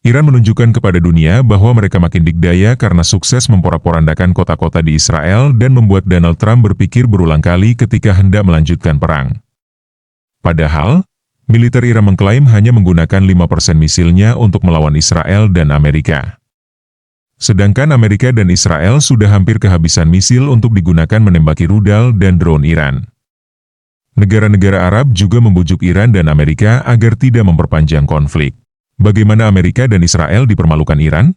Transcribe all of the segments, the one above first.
Iran menunjukkan kepada dunia bahwa mereka makin dikdaya karena sukses memporak-porandakan kota-kota di Israel dan membuat Donald Trump berpikir berulang kali ketika hendak melanjutkan perang. Padahal, militer Iran mengklaim hanya menggunakan 5% misilnya untuk melawan Israel dan Amerika. Sedangkan Amerika dan Israel sudah hampir kehabisan misil untuk digunakan menembaki rudal dan drone Iran. Negara-negara Arab juga membujuk Iran dan Amerika agar tidak memperpanjang konflik. Bagaimana Amerika dan Israel dipermalukan Iran?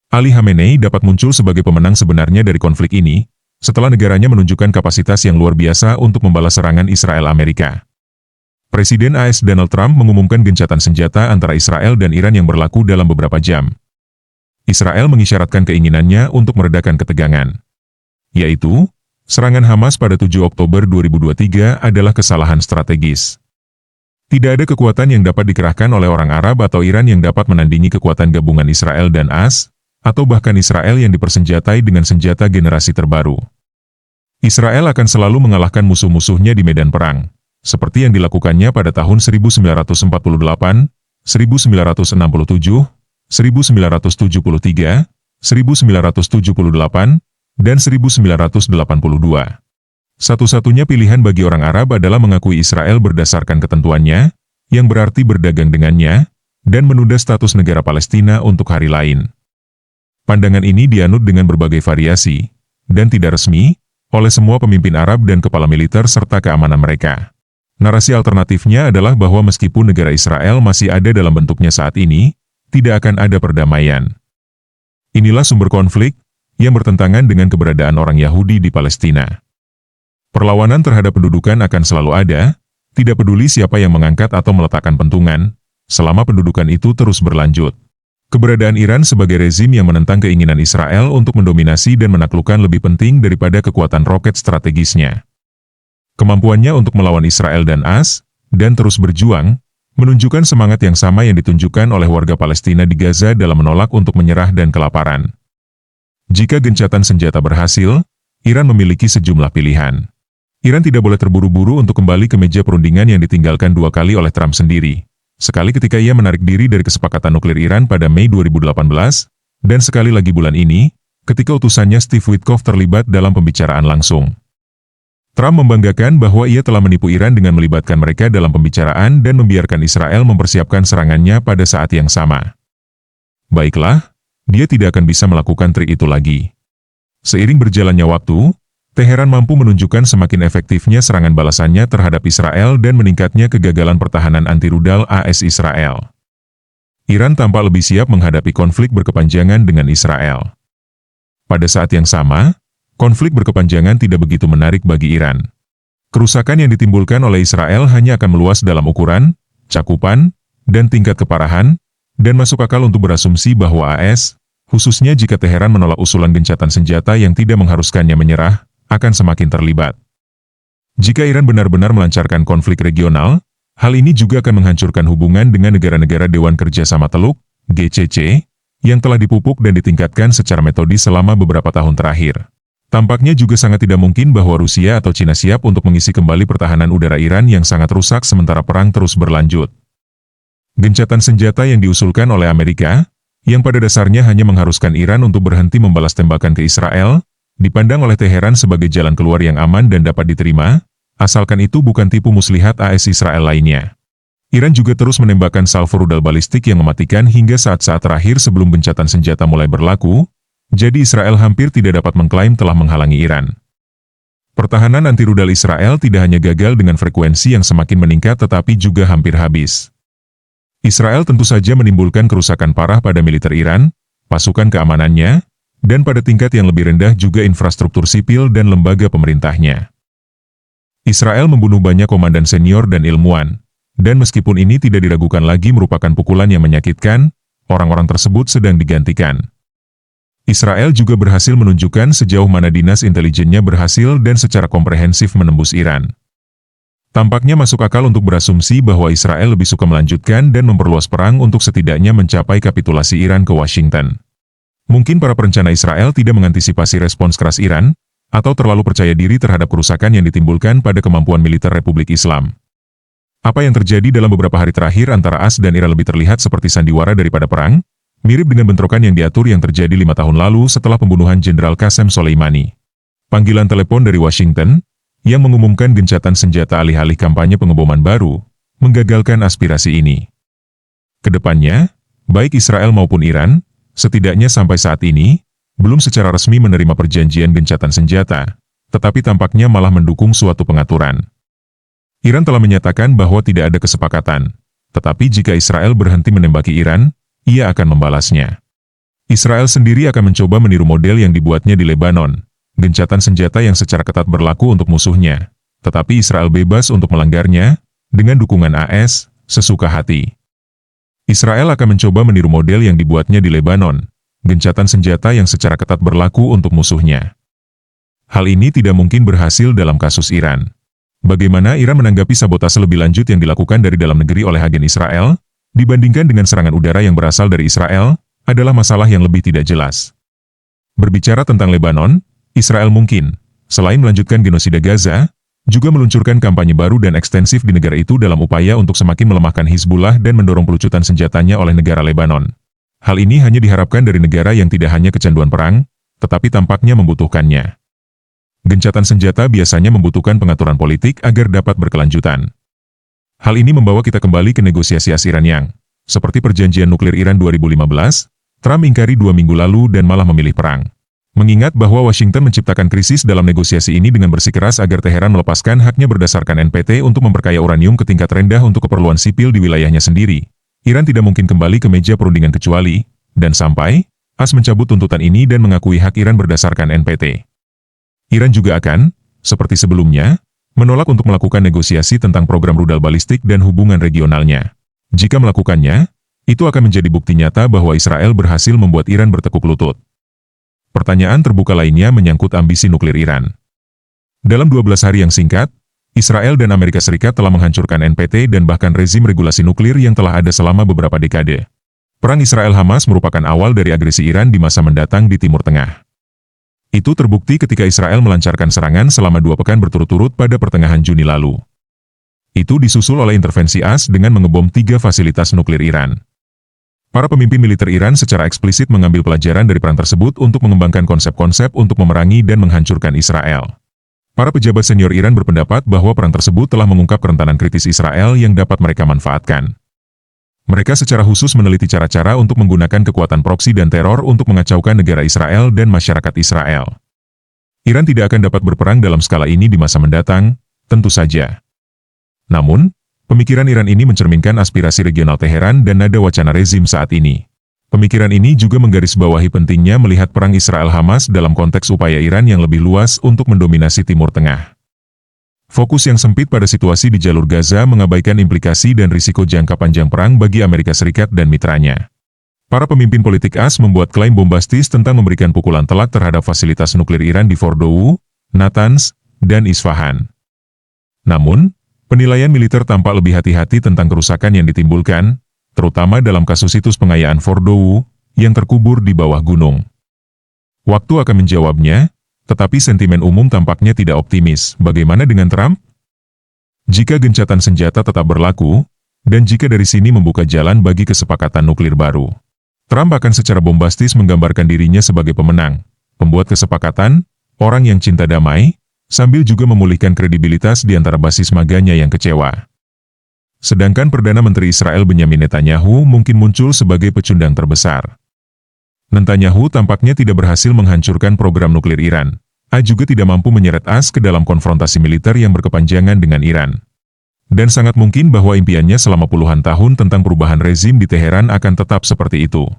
Ali Khamenei dapat muncul sebagai pemenang sebenarnya dari konflik ini, setelah negaranya menunjukkan kapasitas yang luar biasa untuk membalas serangan Israel-Amerika. Presiden AS Donald Trump mengumumkan gencatan senjata antara Israel dan Iran yang berlaku dalam beberapa jam. Israel mengisyaratkan keinginannya untuk meredakan ketegangan, yaitu, serangan Hamas pada 7 Oktober 2023 adalah kesalahan strategis. Tidak ada kekuatan yang dapat dikerahkan oleh orang Arab atau Iran yang dapat menandingi kekuatan gabungan Israel dan AS, atau bahkan Israel yang dipersenjatai dengan senjata generasi terbaru. Israel akan selalu mengalahkan musuh-musuhnya di medan perang, seperti yang dilakukannya pada tahun 1948, 1967, 1973, 1978, dan 1982. Satu-satunya pilihan bagi orang Arab adalah mengakui Israel berdasarkan ketentuannya, yang berarti berdagang dengannya, dan menunda status negara Palestina untuk hari lain. Pandangan ini dianut dengan berbagai variasi, dan tidak resmi, oleh semua pemimpin Arab dan kepala militer serta keamanan mereka. Narasi alternatifnya adalah bahwa meskipun negara Israel masih ada dalam bentuknya saat ini, tidak akan ada perdamaian. Inilah sumber konflik, yang bertentangan dengan keberadaan orang Yahudi di Palestina. Perlawanan terhadap pendudukan akan selalu ada, tidak peduli siapa yang mengangkat atau meletakkan pentungan, selama pendudukan itu terus berlanjut. Keberadaan Iran sebagai rezim yang menentang keinginan Israel untuk mendominasi dan menaklukkan lebih penting daripada kekuatan roket strategisnya. Kemampuannya untuk melawan Israel dan AS, dan terus berjuang, menunjukkan semangat yang sama yang ditunjukkan oleh warga Palestina di Gaza dalam menolak untuk menyerah dan kelaparan. Jika gencatan senjata berhasil, Iran memiliki sejumlah pilihan. Iran tidak boleh terburu-buru untuk kembali ke meja perundingan yang ditinggalkan 2 kali oleh Trump sendiri. Sekali ketika ia menarik diri dari kesepakatan nuklir Iran pada Mei 2018, dan sekali lagi bulan ini, ketika utusannya Steve Witkoff terlibat dalam pembicaraan langsung. Trump membanggakan bahwa ia telah menipu Iran dengan melibatkan mereka dalam pembicaraan dan membiarkan Israel mempersiapkan serangannya pada saat yang sama. Baiklah, dia tidak akan bisa melakukan trik itu lagi. Seiring berjalannya waktu, Teheran mampu menunjukkan semakin efektifnya serangan balasannya terhadap Israel dan meningkatnya kegagalan pertahanan anti-rudal AS Israel. Iran tampak lebih siap menghadapi konflik berkepanjangan dengan Israel. Pada saat yang sama, konflik berkepanjangan tidak begitu menarik bagi Iran. Kerusakan yang ditimbulkan oleh Israel hanya akan meluas dalam ukuran, cakupan, dan tingkat keparahan, dan masuk akal untuk berasumsi bahwa AS, khususnya jika Teheran menolak usulan gencatan senjata yang tidak mengharuskannya menyerah, akan semakin terlibat. Jika Iran benar-benar melancarkan konflik regional, hal ini juga akan menghancurkan hubungan dengan negara-negara Dewan Kerjasama Teluk, GCC, yang telah dipupuk dan ditingkatkan secara metodis selama beberapa tahun terakhir. Tampaknya juga sangat tidak mungkin bahwa Rusia atau Cina siap untuk mengisi kembali pertahanan udara Iran yang sangat rusak sementara perang terus berlanjut. Gencatan senjata yang diusulkan oleh Amerika, yang pada dasarnya hanya mengharuskan Iran untuk berhenti membalas tembakan ke Israel, dipandang oleh Teheran sebagai jalan keluar yang aman dan dapat diterima, asalkan itu bukan tipu muslihat AS Israel lainnya. Iran juga terus menembakkan salvo rudal balistik yang mematikan hingga saat-saat terakhir sebelum gencatan senjata mulai berlaku, jadi Israel hampir tidak dapat mengklaim telah menghalangi Iran. Pertahanan anti-rudal Israel tidak hanya gagal dengan frekuensi yang semakin meningkat tetapi juga hampir habis. Israel tentu saja menimbulkan kerusakan parah pada militer Iran, pasukan keamanannya, dan pada tingkat yang lebih rendah juga infrastruktur sipil dan lembaga pemerintahnya. Israel membunuh banyak komandan senior dan ilmuwan, dan meskipun ini tidak diragukan lagi merupakan pukulan yang menyakitkan, orang-orang tersebut sedang digantikan. Israel juga berhasil menunjukkan sejauh mana dinas intelijennya berhasil dan secara komprehensif menembus Iran. Tampaknya masuk akal untuk berasumsi bahwa Israel lebih suka melanjutkan dan memperluas perang untuk setidaknya mencapai kapitulasi Iran ke Washington. Mungkin para perencana Israel tidak mengantisipasi respons keras Iran, atau terlalu percaya diri terhadap kerusakan yang ditimbulkan pada kemampuan militer Republik Islam. Apa yang terjadi dalam beberapa hari terakhir antara AS dan Iran lebih terlihat seperti sandiwara daripada perang, mirip dengan bentrokan yang diatur yang terjadi 5 tahun lalu setelah pembunuhan Jenderal Qasem Soleimani. Panggilan telepon dari Washington, yang mengumumkan gencatan senjata alih-alih kampanye pengeboman baru, menggagalkan aspirasi ini. Kedepannya, baik Israel maupun Iran, setidaknya sampai saat ini, belum secara resmi menerima perjanjian gencatan senjata, tetapi tampaknya malah mendukung suatu pengaturan. Iran telah menyatakan bahwa tidak ada kesepakatan, tetapi jika Israel berhenti menembaki Iran, ia akan membalasnya. Israel sendiri akan mencoba meniru model yang dibuatnya di Lebanon, gencatan senjata yang secara ketat berlaku untuk musuhnya, tetapi Israel bebas untuk melanggarnya, dengan dukungan AS, sesuka hati. Israel akan mencoba meniru model yang dibuatnya di Lebanon, gencatan senjata yang secara ketat berlaku untuk musuhnya. Hal ini tidak mungkin berhasil dalam kasus Iran. Bagaimana Iran menanggapi sabotase lebih lanjut yang dilakukan dari dalam negeri oleh agen Israel, dibandingkan dengan serangan udara yang berasal dari Israel, adalah masalah yang lebih tidak jelas. Berbicara tentang Lebanon, Israel mungkin, selain melanjutkan genosida Gaza, juga meluncurkan kampanye baru dan ekstensif di negara itu dalam upaya untuk semakin melemahkan Hizbullah dan mendorong pelucutan senjatanya oleh negara Lebanon. Hal ini hanya diharapkan dari negara yang tidak hanya kecanduan perang, tetapi tampaknya membutuhkannya. Gencatan senjata biasanya membutuhkan pengaturan politik agar dapat berkelanjutan. Hal ini membawa kita kembali ke negosiasi AS Iran yang, seperti perjanjian nuklir Iran 2015, Trump ingkari 2 minggu lalu dan malah memilih perang. Mengingat bahwa Washington menciptakan krisis dalam negosiasi ini dengan bersikeras agar Teheran melepaskan haknya berdasarkan NPT untuk memperkaya uranium ke tingkat rendah untuk keperluan sipil di wilayahnya sendiri, Iran tidak mungkin kembali ke meja perundingan kecuali, dan sampai, AS mencabut tuntutan ini dan mengakui hak Iran berdasarkan NPT. Iran juga akan, seperti sebelumnya, menolak untuk melakukan negosiasi tentang program rudal balistik dan hubungan regionalnya. Jika melakukannya, itu akan menjadi bukti nyata bahwa Israel berhasil membuat Iran bertekuk lutut. Pertanyaan terbuka lainnya menyangkut ambisi nuklir Iran. Dalam 12 hari yang singkat, Israel dan Amerika Serikat telah menghancurkan NPT dan bahkan rezim regulasi nuklir yang telah ada selama beberapa dekade. Perang Israel-Hamas merupakan awal dari agresi Iran di masa mendatang di Timur Tengah. Itu terbukti ketika Israel melancarkan serangan selama 2 pekan berturut-turut pada pertengahan Juni lalu. Itu disusul oleh intervensi AS dengan mengebom 3 fasilitas nuklir Iran. Para pemimpin militer Iran secara eksplisit mengambil pelajaran dari perang tersebut untuk mengembangkan konsep-konsep untuk memerangi dan menghancurkan Israel. Para pejabat senior Iran berpendapat bahwa perang tersebut telah mengungkap kerentanan kritis Israel yang dapat mereka manfaatkan. Mereka secara khusus meneliti cara-cara untuk menggunakan kekuatan proksi dan teror untuk mengacaukan negara Israel dan masyarakat Israel. Iran tidak akan dapat berperang dalam skala ini di masa mendatang, tentu saja. Namun, pemikiran Iran ini mencerminkan aspirasi regional Teheran dan nada wacana rezim saat ini. Pemikiran ini juga menggarisbawahi pentingnya melihat perang Israel-Hamas dalam konteks upaya Iran yang lebih luas untuk mendominasi Timur Tengah. Fokus yang sempit pada situasi di jalur Gaza mengabaikan implikasi dan risiko jangka panjang perang bagi Amerika Serikat dan mitranya. Para pemimpin politik AS membuat klaim bombastis tentang memberikan pukulan telak terhadap fasilitas nuklir Iran di Fordow, Natanz, dan Isfahan. Namun, penilaian militer tampak lebih hati-hati tentang kerusakan yang ditimbulkan, terutama dalam kasus situs pengayaan Fordow, yang terkubur di bawah gunung. Waktu akan menjawabnya, tetapi sentimen umum tampaknya tidak optimis. Bagaimana dengan Trump? Jika gencatan senjata tetap berlaku, dan jika dari sini membuka jalan bagi kesepakatan nuklir baru, Trump akan secara bombastis menggambarkan dirinya sebagai pemenang, pembuat kesepakatan, orang yang cinta damai, sambil juga memulihkan kredibilitas di antara basis maganya yang kecewa. Sedangkan Perdana Menteri Israel Benyamin Netanyahu mungkin muncul sebagai pecundang terbesar. Netanyahu tampaknya tidak berhasil menghancurkan program nuklir Iran. Juga tidak mampu menyeret AS ke dalam konfrontasi militer yang berkepanjangan dengan Iran. Dan sangat mungkin bahwa impiannya selama puluhan tahun tentang perubahan rezim di Teheran akan tetap seperti itu.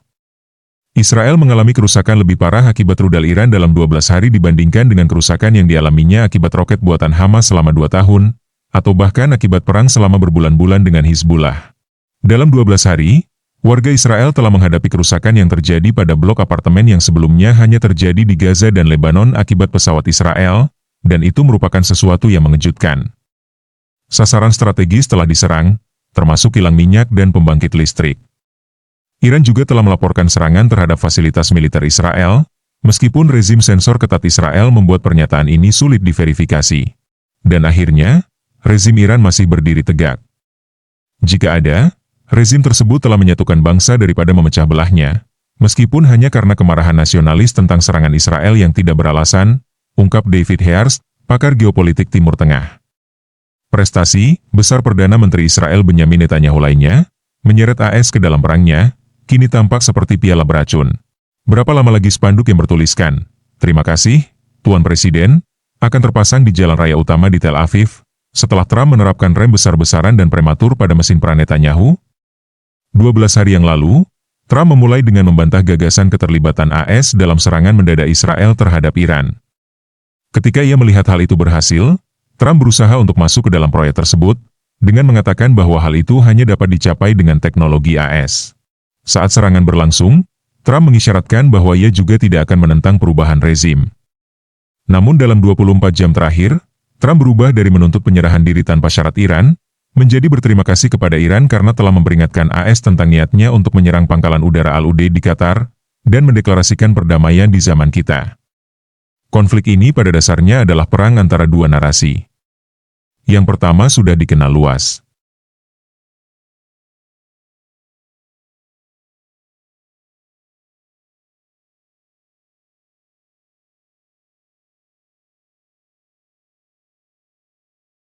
Israel mengalami kerusakan lebih parah akibat rudal Iran dalam 12 hari dibandingkan dengan kerusakan yang dialaminya akibat roket buatan Hamas selama 2 tahun, atau bahkan akibat perang selama berbulan-bulan dengan Hizbullah. Dalam 12 hari, warga Israel telah menghadapi kerusakan yang terjadi pada blok apartemen yang sebelumnya hanya terjadi di Gaza dan Lebanon akibat pesawat Israel, dan itu merupakan sesuatu yang mengejutkan. Sasaran strategis telah diserang, termasuk kilang minyak dan pembangkit listrik. Iran juga telah melaporkan serangan terhadap fasilitas militer Israel, meskipun rezim sensor ketat Israel membuat pernyataan ini sulit diverifikasi. Dan akhirnya, rezim Iran masih berdiri tegak. Jika ada, rezim tersebut telah menyatukan bangsa daripada memecah belahnya, meskipun hanya karena kemarahan nasionalis tentang serangan Israel yang tidak beralasan, ungkap David Hearst, pakar geopolitik Timur Tengah. Prestasi besar Perdana Menteri Israel Benyamin Netanyahu lainnya, menyeret AS ke dalam perangnya, kini tampak seperti piala beracun. Berapa lama lagi spanduk yang bertuliskan, "Terima kasih, Tuan Presiden," akan terpasang di jalan raya utama di Tel Aviv, setelah Trump menerapkan rem besar-besaran dan prematur pada mesin peran Netanyahu? 12 hari yang lalu, Trump memulai dengan membantah gagasan keterlibatan AS dalam serangan mendadak Israel terhadap Iran. Ketika ia melihat hal itu berhasil, Trump berusaha untuk masuk ke dalam proyek tersebut, dengan mengatakan bahwa hal itu hanya dapat dicapai dengan teknologi AS. Saat serangan berlangsung, Trump mengisyaratkan bahwa ia juga tidak akan menentang perubahan rezim. Namun dalam 24 jam terakhir, Trump berubah dari menuntut penyerahan diri tanpa syarat Iran, menjadi berterima kasih kepada Iran karena telah memperingatkan AS tentang niatnya untuk menyerang pangkalan udara Al-Udeid di Qatar, dan mendeklarasikan perdamaian di zaman kita. Konflik ini pada dasarnya adalah perang antara dua narasi. Yang pertama sudah dikenal luas.